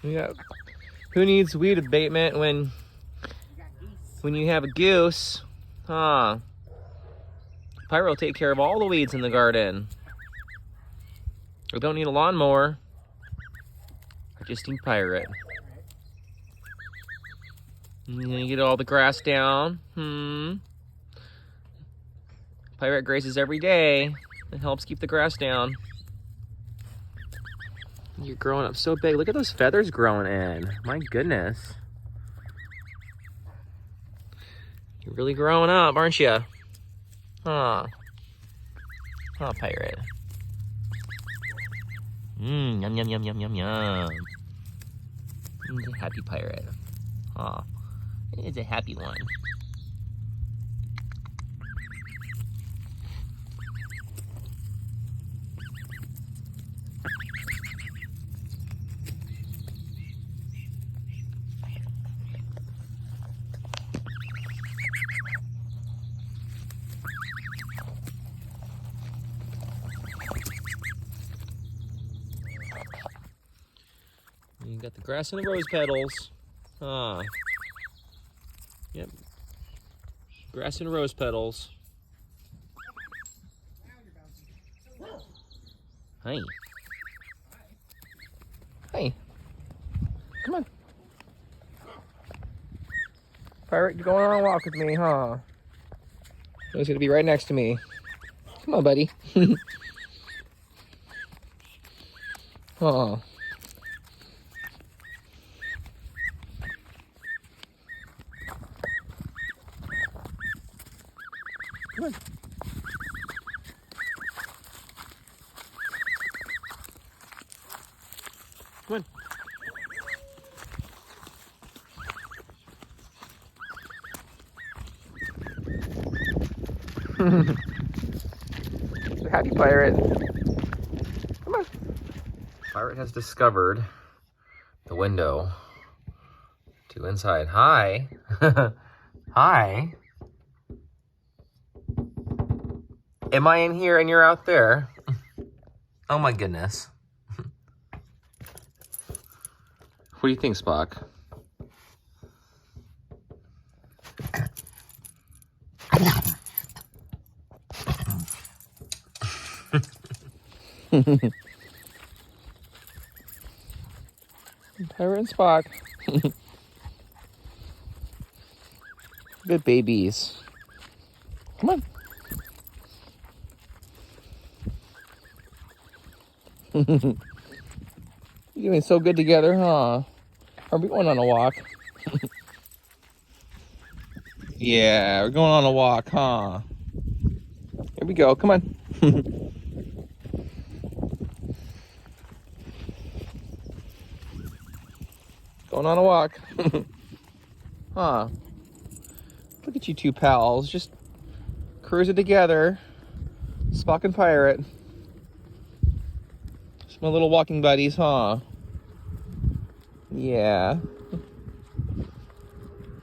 Yeah. Who needs weed abatement when you have a goose? Huh? Pirate will take care of all the weeds in the garden. We don't need a lawnmower. I just need Pirate. You get all the grass down. Pirate grazes every day. It helps keep the grass down. You're growing up so big. Look at those feathers growing in. My goodness. You're really growing up, aren't you? Huh. Huh, Pirate. Yum, yum, yum, yum, yum, yum. He's a happy pirate. Aw. It's a happy one. You got the grass and the rose petals. Ah. Yep. Grass and rose petals. Hi. Hi. Come on. Pirate, you're going on a walk with me, huh? He's gonna be right next to me. Come on, buddy. Oh. Come on. Come on. Happy Pirate. Come on. Pirate has discovered the window to inside. Hi. Hi. Am I in here and you're out there? Oh my goodness. What do you think, Spock? Pirate and Spock. Good babies. Come on. You're doing so good together, huh? Are we going on a walk? Yeah, we're going on a walk, huh? Here we go, come on. Going on a walk. Huh. Look at you two pals, just cruising together. Spock and Pirate. Just my little walking buddies, huh? Yeah.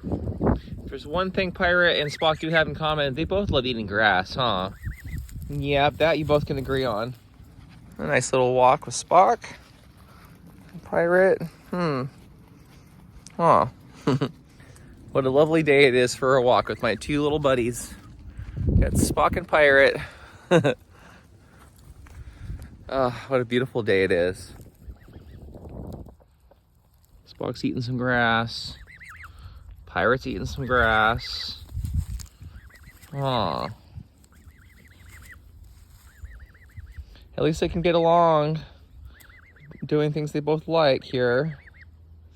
If there's one thing Pirate and Spock do have in common, they both love eating grass, huh? Yep, that you both can agree on. A nice little walk with Spock. Pirate. Huh. What a lovely day it is for a walk with my two little buddies. Got Spock and Pirate. Oh, what a beautiful day it is. Spock's eating some grass. Pirate's eating some grass. Aw. At least they can get along doing things they both like here.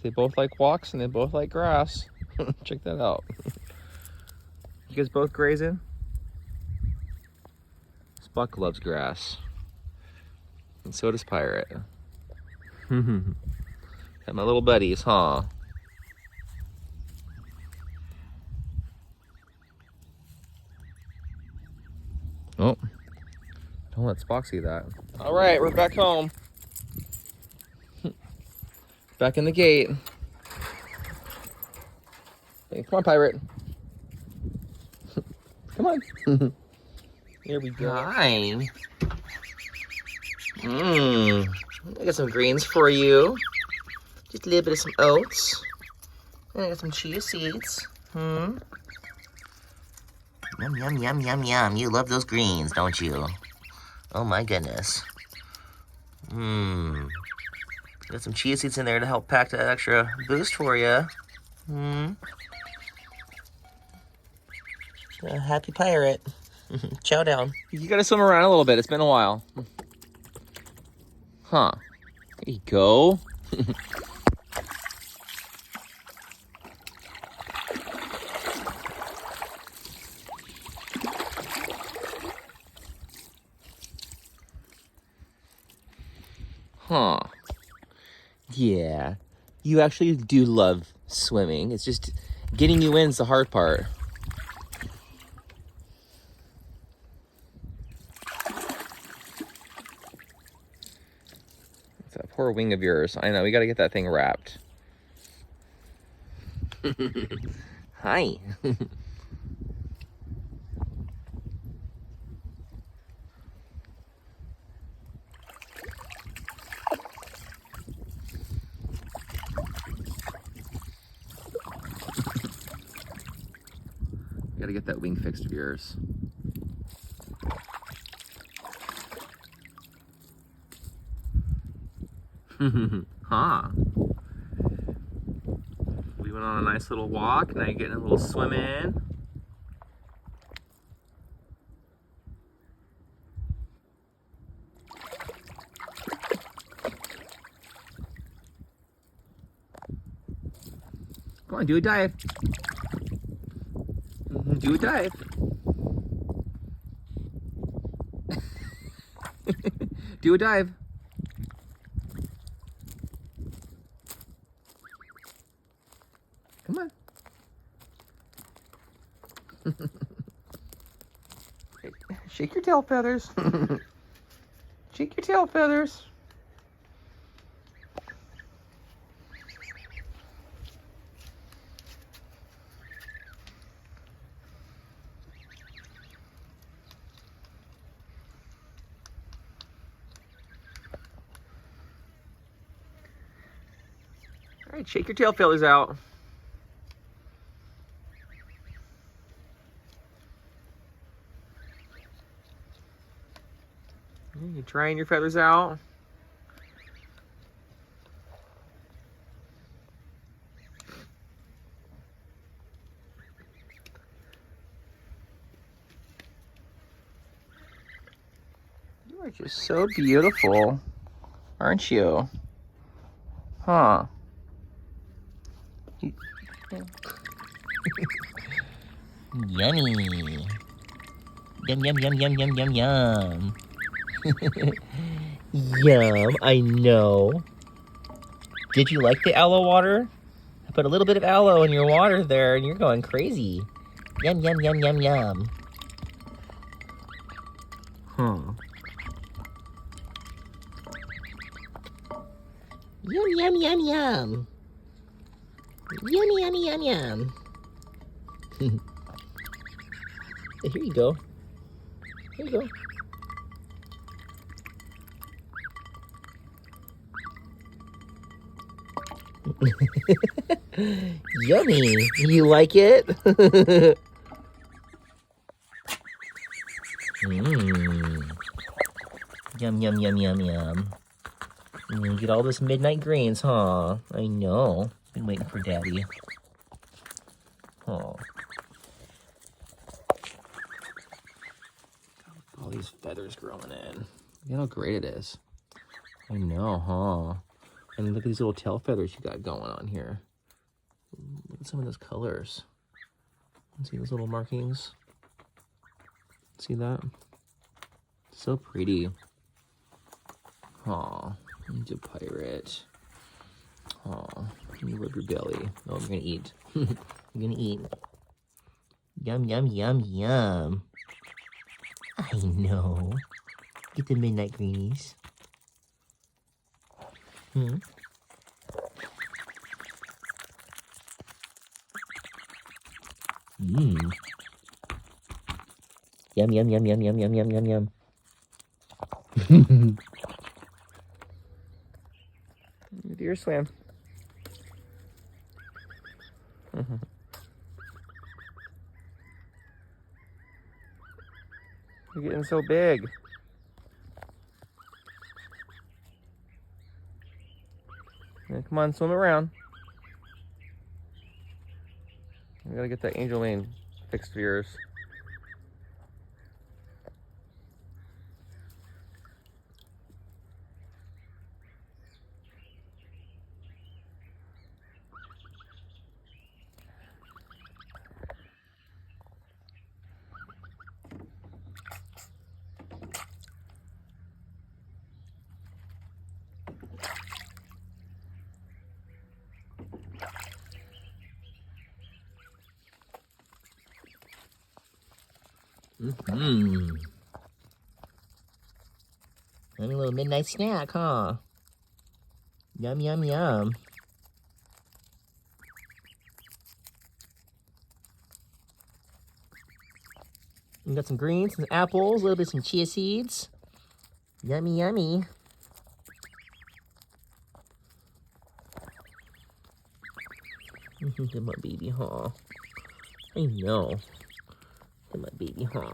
They both like walks and they both like grass. Check that out. You guys both grazing? Spock loves grass. And so does Pirate. Got my little buddies, huh? Oh. Don't let Spock see that. All right, we're back home. Back in the gate. Hey, come on, Pirate. Come on. Here we go. Hi. I got some greens for you. Just a little bit of some oats. And I got some chia seeds. Yum, yum, yum, yum, yum. You love those greens, don't you? Oh my goodness. Got some chia seeds in there to help pack that extra boost for you. A happy pirate. Chow down. You gotta swim around a little bit. It's been a while. Huh. There you go. Huh. Yeah. You actually do love swimming. It's just getting you in's the hard part. It's that poor wing of yours. I know, we gotta get that thing wrapped. Hi. Gotta get that wing fixed of yours. Huh. We went on a nice little walk, now you're getting a little swim in. Come on, do a dive. Do a dive. Do a dive. Come on. Shake your tail feathers. Shake your tail feathers. All right, shake your tail feathers out. You're drying your feathers out. You are just so beautiful, aren't you? Huh. Yummy. Yum, yum, yum, yum, yum, yum, yum. Yum, I know. Did you like the aloe water? I put a little bit of aloe in your water there and you're going crazy. Yum, yum, yum, yum, yum. Huh. Yum, yum, yum, yum. Yummy, yummy, yum, yum. Here you go. Here you go. Yummy. You like it? Yum, yum, yum, yum, yum. You get all this midnight greens, huh? I know. Been waiting for Daddy. Oh. All these feathers growing in. Look how great it is. I know, huh? And look at these little tail feathers you got going on here. Look at some of those colors. See those little markings? See that? So pretty. Aw, you're a pirate. Aw, let me rub your belly. Oh, I'm gonna eat. I'm gonna eat. Yum, yum, yum, yum. I know. Get the midnight greenies. Hmm? Mmm. Yum, yum, yum, yum, yum, yum, yum, yum, yum. Deer swam. You're getting so big. Yeah, come on, swim around. We gotta get that angel lane fixed for yours. Mm-hmm. Having a little midnight snack, huh? Yum, yum, yum. We got some greens, some apples, a little bit of some chia seeds. Yummy, yummy. Look at my baby, huh? I know. Look at my baby, huh?